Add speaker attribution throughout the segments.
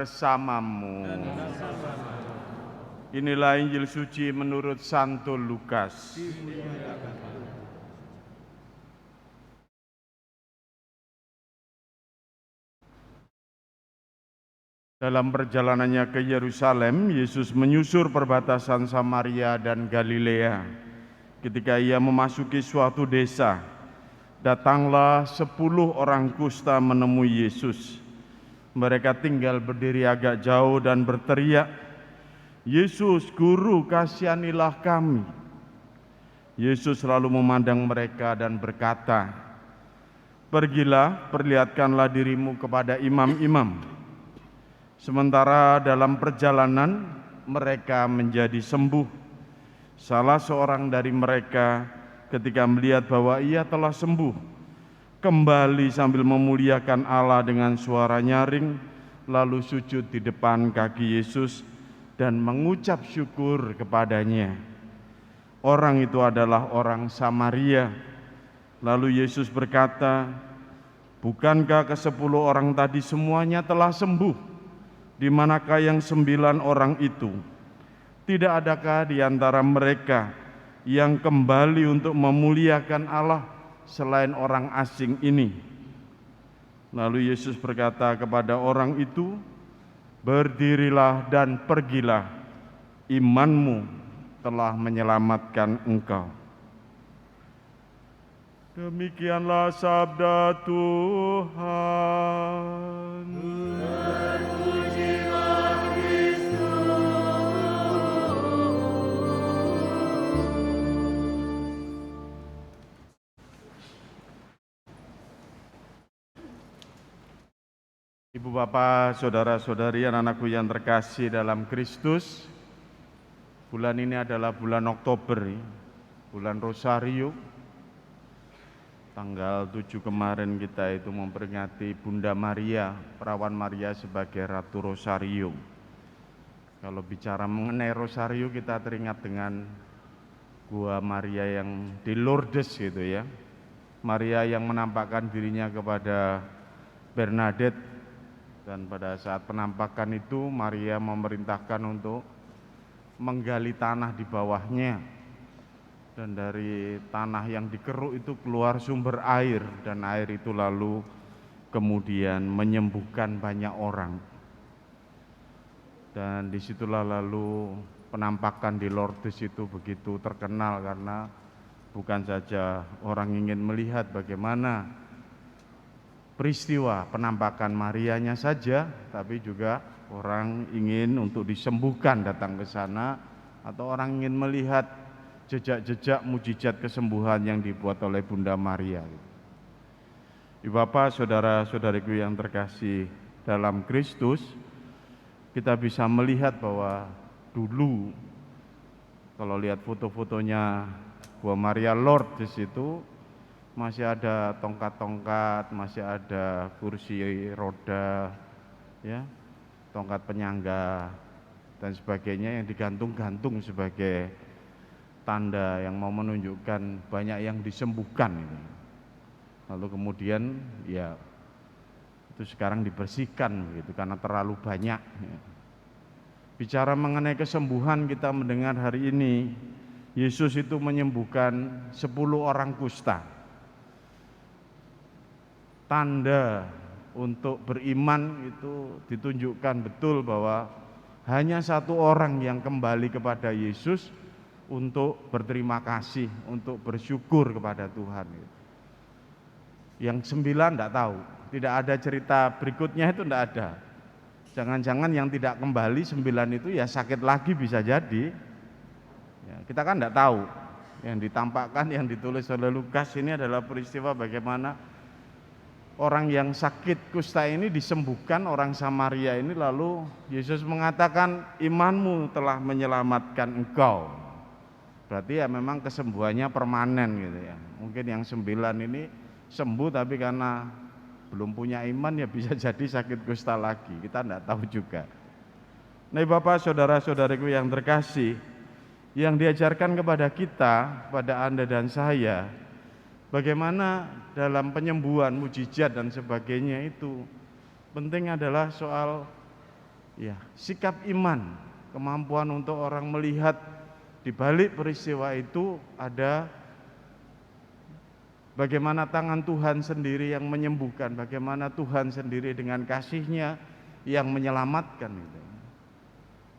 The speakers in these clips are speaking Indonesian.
Speaker 1: bersamamu. Inilah Injil suci menurut Santo Lukas. Dalam perjalanannya ke Yerusalem, Yesus menyusur perbatasan Samaria dan Galilea. Ketika ia memasuki suatu desa, datanglah 10 orang kusta menemui Yesus. Mereka tinggal berdiri agak jauh dan berteriak, "Yesus, Guru, kasihanilah kami." Yesus lalu memandang mereka dan berkata, "Pergilah, perlihatkanlah dirimu kepada imam-imam." Sementara dalam perjalanan mereka menjadi sembuh. Salah seorang dari mereka ketika melihat bahwa ia telah sembuh, kembali sambil memuliakan Allah dengan suara nyaring, lalu sujud di depan kaki Yesus dan mengucap syukur kepadanya. Orang itu adalah orang Samaria. Lalu Yesus berkata, "Bukankah ke-10 orang tadi semuanya telah sembuh? Di manakah yang 9 orang itu? Tidak adakah di antara mereka yang kembali untuk memuliakan Allah selain orang asing ini?" Lalu Yesus berkata kepada orang itu, "Berdirilah dan pergilah, imanmu telah menyelamatkan engkau." Demikianlah sabda Tuhan. Ibu bapak, saudara-saudari, anak-anakku yang terkasih dalam Kristus, bulan ini adalah bulan Oktober, bulan Rosario. Tanggal 7 kemarin kita itu memperingati Bunda Maria, Perawan Maria sebagai Ratu Rosario. Kalau bicara mengenai Rosario, kita teringat dengan Gua Maria yang di Lourdes gitu ya. Maria yang menampakkan dirinya kepada Bernadette. Dan pada saat penampakan itu Maria memerintahkan untuk menggali tanah di bawahnya. Dan dari tanah yang dikeruk itu keluar sumber air. Dan air itu lalu kemudian menyembuhkan banyak orang. Dan disitulah lalu penampakan di Lourdes itu begitu terkenal, karena bukan saja orang ingin melihat bagaimana peristiwa penampakan Marianya saja, tapi juga orang ingin untuk disembuhkan datang ke sana, atau orang ingin melihat jejak-jejak mujizat kesembuhan yang dibuat oleh Bunda Maria. Ibu bapak, saudara-saudariku yang terkasih dalam Kristus, kita bisa melihat bahwa dulu kalau lihat foto-fotonya Gua Maria Lourdes itu masih ada tongkat-tongkat, masih ada kursi roda, ya, tongkat penyangga dan sebagainya yang digantung-gantung sebagai tanda yang mau menunjukkan banyak yang disembuhkan. Lalu kemudian ya itu sekarang dibersihkan gitu karena terlalu banyak. Bicara mengenai kesembuhan, kita mendengar hari ini Yesus itu menyembuhkan 10 orang kusta. Tanda untuk beriman itu ditunjukkan betul bahwa hanya 1 orang yang kembali kepada Yesus untuk berterima kasih, untuk bersyukur kepada Tuhan. Yang 9 tidak tahu, tidak ada cerita berikutnya, itu tidak ada. Jangan-jangan yang tidak kembali 9 itu ya sakit lagi, bisa jadi ya, kita kan tidak tahu. Yang ditampakkan, yang ditulis oleh Lukas ini adalah peristiwa bagaimana orang yang sakit kusta ini disembuhkan, orang Samaria ini, lalu Yesus mengatakan, "Imanmu telah menyelamatkan engkau." Berarti ya memang kesembuhannya permanen gitu ya. Mungkin yang 9 ini sembuh, tapi karena belum punya iman ya bisa jadi sakit kusta lagi, kita tidak tahu juga. Nah Bapak, saudara-saudariku yang terkasih, yang diajarkan kepada kita, pada Anda dan saya, bagaimana dalam penyembuhan, mujizat dan sebagainya itu penting adalah soal Ya, sikap iman, kemampuan untuk orang melihat di balik peristiwa itu ada bagaimana tangan Tuhan sendiri yang menyembuhkan, bagaimana Tuhan sendiri dengan kasih-Nya yang menyelamatkan itu.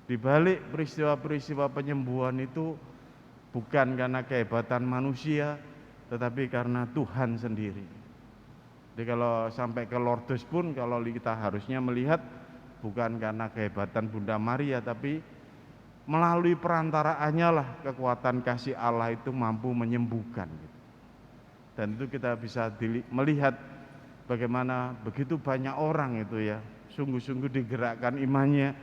Speaker 1: Di balik peristiwa-peristiwa penyembuhan itu bukan karena kehebatan manusia, tetapi karena Tuhan sendiri. Jadi kalau sampai ke Lourdes pun, kalau kita harusnya melihat bukan karena kehebatan Bunda Maria, tapi melalui perantaraannya lah kekuatan kasih Allah itu mampu menyembuhkan. Dan itu kita bisa melihat bagaimana begitu banyak orang itu ya, sungguh-sungguh digerakkan imannya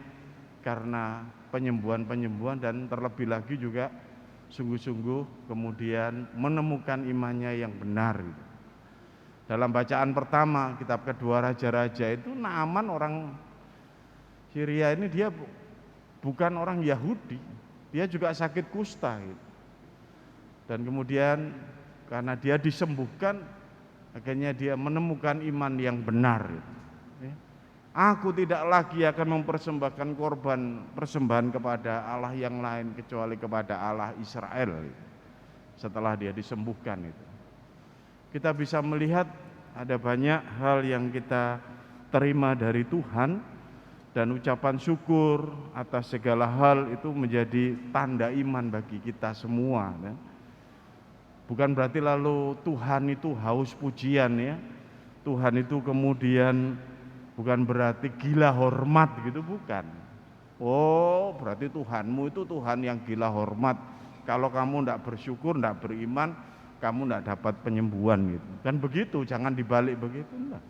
Speaker 1: karena penyembuhan-penyembuhan, dan terlebih lagi juga sungguh-sungguh kemudian menemukan imannya yang benar. Dalam bacaan pertama kitab kedua Raja-Raja itu Naaman orang Syria ini dia bukan orang Yahudi, dia juga sakit kusta gitu. Dan kemudian karena dia disembuhkan, akhirnya dia menemukan iman yang benar gitu. Aku tidak lagi akan mempersembahkan korban persembahan kepada Allah yang lain kecuali kepada Allah Israel gitu. Setelah dia disembuhkan itu, kita bisa melihat ada banyak hal yang kita terima dari Tuhan, dan ucapan syukur atas segala hal itu menjadi tanda iman bagi kita semua. Bukan berarti lalu Tuhan itu haus pujian ya. Tuhan itu kemudian bukan berarti gila hormat gitu, bukan. Oh, berarti Tuhanmu itu Tuhan yang gila hormat. Kalau kamu tidak bersyukur, tidak beriman, kamu tidak dapat penyembuhan gitu. Kan begitu, jangan dibalik begitu. Enggak.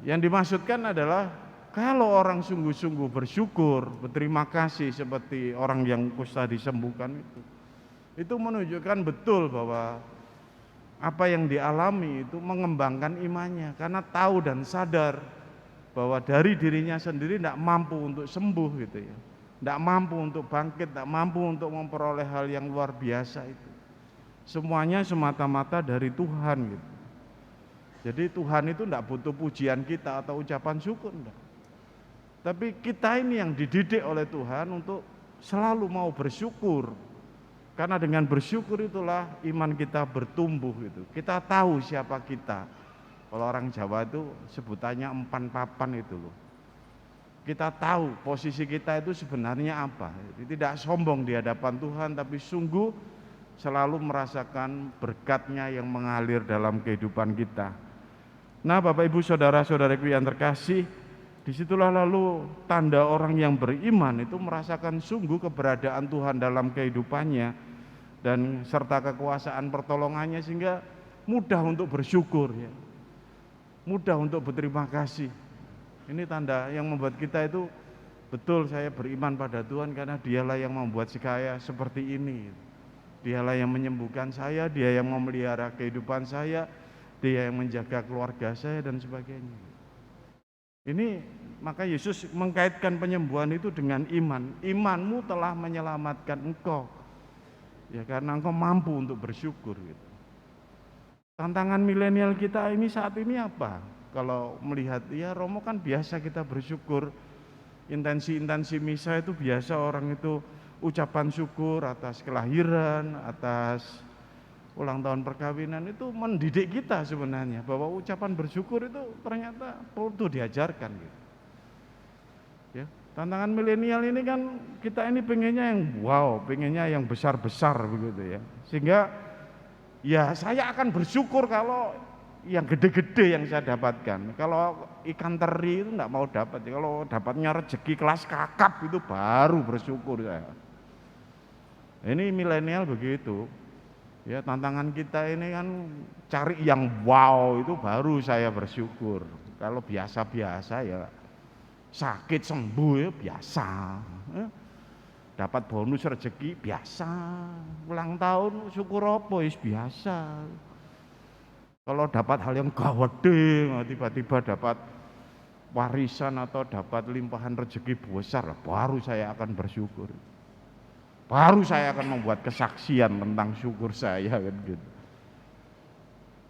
Speaker 1: Yang dimaksudkan adalah kalau orang sungguh-sungguh bersyukur, berterima kasih seperti orang yang kusta disembuhkan itu menunjukkan betul bahwa apa yang dialami itu mengembangkan imannya, karena tahu dan sadar bahwa dari dirinya sendiri tidak mampu untuk sembuh gitu ya, tidak mampu untuk bangkit, tidak mampu untuk memperoleh hal yang luar biasa itu. Semuanya semata-mata dari Tuhan gitu. Jadi Tuhan itu tidak butuh pujian kita atau ucapan syukur, enggak. Tapi kita ini yang dididik oleh Tuhan untuk selalu mau bersyukur. Karena dengan bersyukur itulah iman kita bertumbuh gitu. Kita tahu siapa kita. Kalau orang Jawa itu sebutannya empan papan itu loh. Kita tahu posisi kita itu sebenarnya apa. Jadi tidak sombong di hadapan Tuhan, tapi sungguh selalu merasakan berkat-Nya yang mengalir dalam kehidupan kita. Nah, Bapak Ibu saudara-saudaraku yang terkasih, disitulah lalu tanda orang yang beriman itu merasakan sungguh keberadaan Tuhan dalam kehidupannya dan serta kekuasaan pertolongannya, sehingga mudah untuk bersyukur ya, mudah untuk berterima kasih. Ini tanda yang membuat kita itu betul, saya beriman pada Tuhan karena Dialah yang membuat saya seperti ini. Dialah yang menyembuhkan saya, Dia yang memelihara kehidupan saya, Dia yang menjaga keluarga saya dan sebagainya. Ini maka Yesus mengkaitkan penyembuhan itu dengan iman. Imanmu telah menyelamatkan engkau. Ya, karena engkau mampu untuk bersyukur gitu. Tantangan milenial kita ini saat ini apa? Kalau melihat ya Romo kan biasa kita bersyukur. Intensi misa itu biasa orang itu ucapan syukur atas kelahiran, atas ulang tahun perkawinan, itu mendidik kita sebenarnya bahwa ucapan bersyukur itu ternyata perlu diajarkan gitu. Ya, tantangan milenial ini kan kita ini pengennya yang wow, pengennya yang besar-besar begitu ya. Sehingga ya saya akan bersyukur kalau yang gede-gede yang saya dapatkan. Kalau ikan teri itu enggak mau dapat. Kalau dapatnya rezeki kelas kakap itu baru bersyukur saya. Ini milenial begitu. Ya, tantangan kita ini kan cari yang wow itu baru saya bersyukur. Kalau biasa-biasa ya sakit sembuh ya biasa. Dapat bonus rezeki biasa. Ulang tahun syukur apa is biasa. Kalau dapat hal yang gawede, tiba-tiba dapat warisan atau dapat limpahan rezeki besar, baru saya akan bersyukur. Baru saya akan membuat kesaksian tentang syukur saya kan gitu.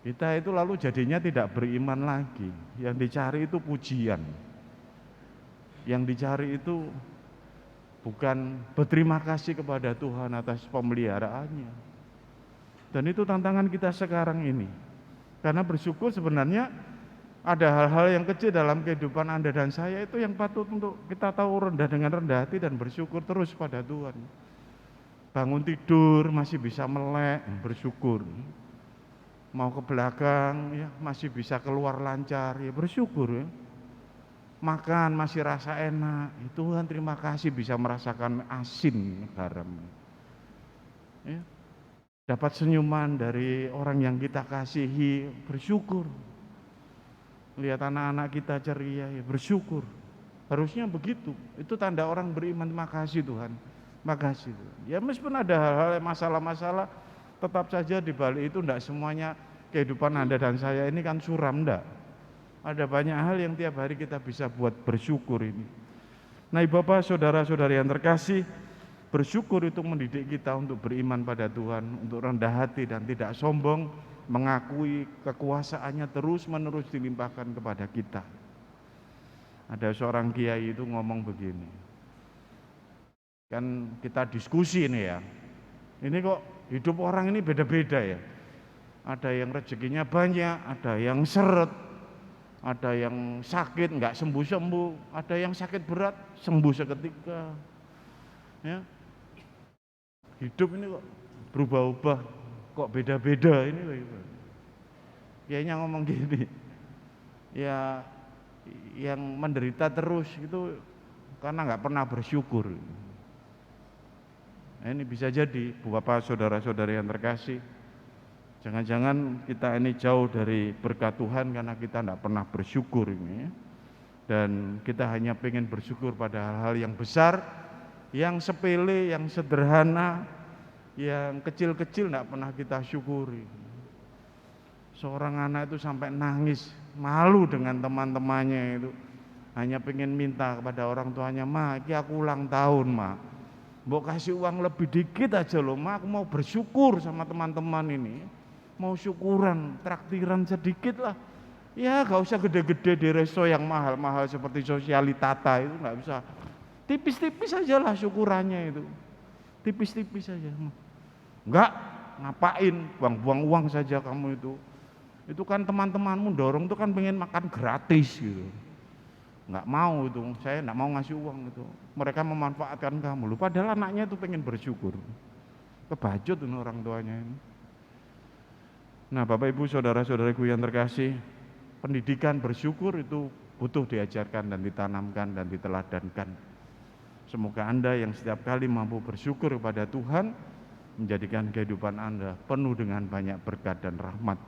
Speaker 1: Kita itu lalu jadinya tidak beriman lagi. Yang dicari itu pujian. Yang dicari itu bukan berterima kasih kepada Tuhan atas pemeliharaannya. Dan itu tantangan kita sekarang ini. Karena bersyukur sebenarnya ada hal-hal yang kecil dalam kehidupan Anda dan saya itu yang patut untuk kita tahu rendah dengan rendah hati dan bersyukur terus pada Tuhan. Bangun tidur masih bisa melek, bersyukur. Mau ke belakang ya masih bisa keluar lancar, ya bersyukur ya. Makan masih rasa enak, Tuhan terima kasih bisa merasakan asin garam. Ya. Dapat senyuman dari orang yang kita kasihi, bersyukur. Lihat anak-anak kita ceria, ya bersyukur. Harusnya begitu. Itu tanda orang beriman, terima kasih Tuhan. Makasih Tuhan. Ya meskipun ada hal-hal masalah-masalah, tetap saja di balik itu tidak semuanya kehidupan Anda dan saya ini kan suram, enggak. Ada banyak hal yang tiap hari kita bisa buat bersyukur ini. Nah, Bapak, saudara-saudari yang terkasih, bersyukur itu mendidik kita untuk beriman pada Tuhan, untuk rendah hati dan tidak sombong, mengakui kekuasaannya terus-menerus dilimpahkan kepada kita. Ada seorang kiai itu ngomong begini, kan kita diskusi ini ya, ini kok hidup orang ini beda-beda ya. Ada yang rezekinya banyak, ada yang seret, ada yang sakit nggak sembuh-sembuh, ada yang sakit berat sembuh seketika. Ya. Hidup ini kok berubah-ubah, kok beda-beda ini. Kayaknya ngomong gini, ya yang menderita terus itu karena nggak pernah bersyukur. Nah, ini bisa jadi, Bapak, saudara-saudari yang terkasih, jangan-jangan kita ini jauh dari berkat Tuhan karena kita tidak pernah bersyukur ini. Dan kita hanya pengen bersyukur pada hal-hal yang besar, yang sepele, yang sederhana, yang kecil-kecil tidak pernah kita syukuri. Seorang anak itu sampai nangis, malu dengan teman-temannya itu. Hanya pengen minta kepada orang tuanya, "Ma, ini aku ulang tahun, Ma. Mbok kasih uang lebih dikit aja loh, Ma, aku mau bersyukur sama teman-teman ini. Mau syukuran, traktiran sedikit lah. Ya gak usah gede-gede di resto yang mahal-mahal seperti Sosialitata itu gak bisa. Tipis-tipis aja lah syukurannya itu. Tipis-tipis saja. Enggak, ngapain buang-buang uang saja kamu itu. Itu kan teman-temanmu dorong itu kan pengen makan gratis gitu. Enggak mau itu, saya enggak mau ngasih uang itu. Mereka memanfaatkan kamu. Lu padahal anaknya itu pengen bersyukur. Kebajut ini orang tuanya ini. Nah, Bapak Ibu saudara-saudariku yang terkasih, pendidikan bersyukur itu butuh diajarkan dan ditanamkan dan diteladankan. Semoga Anda yang setiap kali mampu bersyukur kepada Tuhan, menjadikan kehidupan Anda penuh dengan banyak berkat dan rahmat.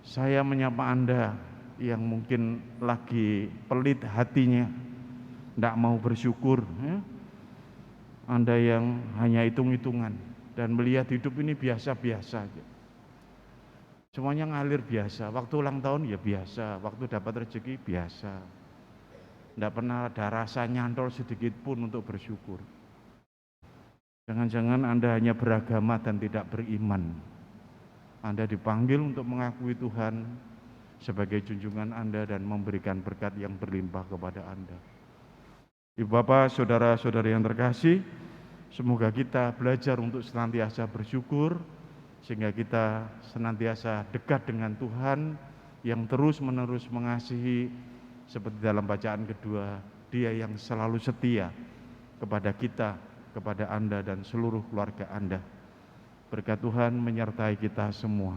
Speaker 1: Saya menyapa Anda yang mungkin lagi pelit hatinya, tidak mau bersyukur, ya? Anda yang hanya hitung-hitungan dan melihat hidup ini biasa-biasa aja. Semuanya ngalir biasa, waktu ulang tahun ya biasa, waktu dapat rezeki biasa. Tidak pernah ada rasa nyantol sedikit pun untuk bersyukur. Jangan-jangan Anda hanya beragama dan tidak beriman. Anda dipanggil untuk mengakui Tuhan sebagai junjungan Anda dan memberikan berkat yang berlimpah kepada Anda. Ibu Bapak, saudara-saudari yang terkasih, semoga kita belajar untuk senantiasa bersyukur, sehingga kita senantiasa dekat dengan Tuhan yang terus-menerus mengasihi, seperti dalam bacaan kedua, Dia yang selalu setia kepada kita, kepada Anda dan seluruh keluarga Anda. Berkat Tuhan menyertai kita semua.